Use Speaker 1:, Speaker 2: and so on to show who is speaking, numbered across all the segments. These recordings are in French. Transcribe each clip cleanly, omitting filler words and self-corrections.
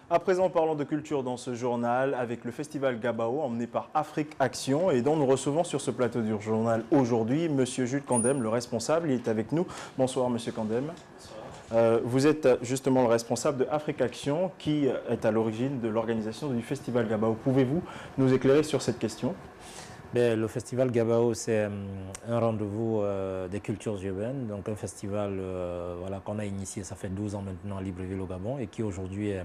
Speaker 1: À présent, parlons de culture dans ce journal avec le festival Gabao emmené par Afrique Action et dont nous recevons sur ce plateau du journal aujourd'hui Monsieur Jules Kandem, le responsable. Il est avec nous. Bonsoir Monsieur Kandem. Vous êtes justement le responsable de Afrique Action qui est à l'origine de l'organisation du festival Gabao. Pouvez-vous nous éclairer sur cette question?
Speaker 2: Le festival Gabao, c'est un rendez-vous des cultures urbaines, donc un festival voilà, qu'on a initié, ça fait 12 ans maintenant à Libreville au Gabon et qui aujourd'hui est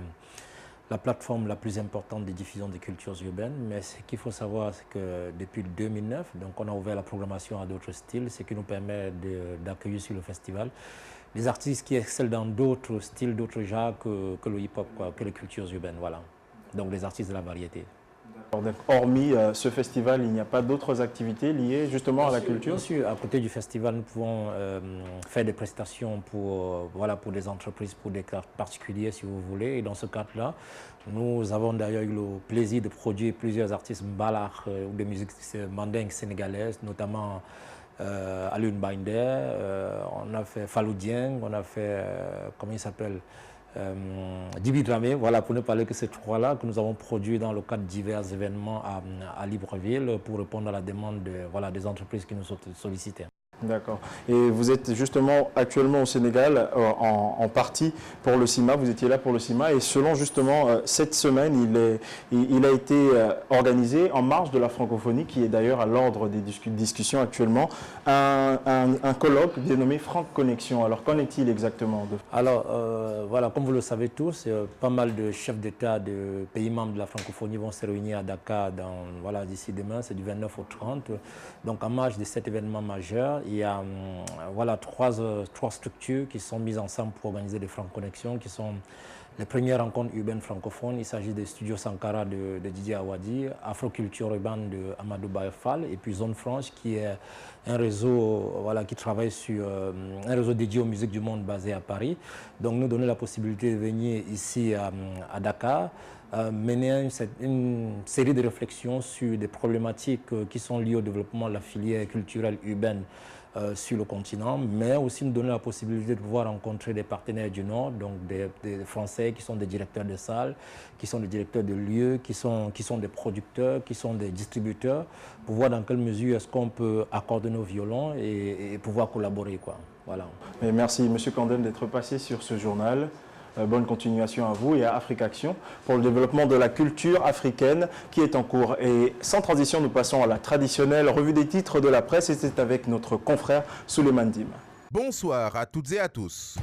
Speaker 2: la plateforme la plus importante de diffusion des cultures urbaines. Mais ce qu'il faut savoir, c'est que depuis 2009, donc on a ouvert la programmation à d'autres styles, ce qui nous permet d'accueillir sur le festival des artistes qui excellent dans d'autres styles, d'autres genres que le hip-hop, que les cultures urbaines, voilà. Donc les artistes de la variété.
Speaker 1: Donc, hormis ce festival, il n'y a pas d'autres activités liées justement à la culture?
Speaker 2: Bien sûr, à côté du festival, nous pouvons faire des prestations pour, voilà, pour des entreprises, pour des cas particuliers si vous voulez. Et dans ce cadre-là, nous avons d'ailleurs eu le plaisir de produire plusieurs artistes mbalak ou de musique mandingue sénégalaise, notamment Alun Binder, on a fait Fallou Dieng, on a fait, comment il s'appelle, Dibi Dramé, voilà, pour ne parler que ces trois-là que nous avons produits dans le cadre de divers événements à Libreville pour répondre à la demande de, voilà, des entreprises qui nous sollicitaient.
Speaker 1: D'accord. Et vous êtes justement actuellement au Sénégal en partie pour le CIMA, vous étiez là pour le CIMA et selon justement cette semaine, il a été organisé en marge de la francophonie qui est d'ailleurs à l'ordre des discussions actuellement, un colloque dénommé Franc Connexion. Alors qu'en est-il exactement
Speaker 2: Alors voilà, comme vous le savez tous, pas mal de chefs d'État de pays membres de la francophonie vont se réunir à Dakar voilà, d'ici demain, c'est du 29 au 30. Donc en marge de cet événement majeur, il y a voilà, trois structures qui sont mises ensemble pour organiser des franco-connexions, qui sont les premières rencontres urbaines francophones. Il s'agit de Studio Sankara de Didier Awadi, Afroculture urbaine de Amadou Bayefal, et puis Zone Franche, qui est un réseau voilà, qui travaille sur un réseau dédié aux musiques du monde basé à Paris. Donc nous donner la possibilité de venir ici à Dakar, mener une série de réflexions sur des problématiques qui sont liées au développement de la filière culturelle urbaine sur le continent, mais aussi nous donner la possibilité de pouvoir rencontrer des partenaires du Nord, donc des Français qui sont des directeurs de salles, qui sont des directeurs de lieux, qui sont des producteurs, qui sont des distributeurs, pour voir dans quelle mesure est-ce qu'on peut accorder nos violons et pouvoir collaborer, quoi. Voilà.
Speaker 1: Et merci M. Kandem d'être passé sur ce journal. Bonne continuation à vous et à Afrique Action pour le développement de la culture africaine qui est en cours. Et sans transition, nous passons à la traditionnelle revue des titres de la presse et c'est avec notre confrère Souleymane Dim.
Speaker 3: Bonsoir à toutes et à tous.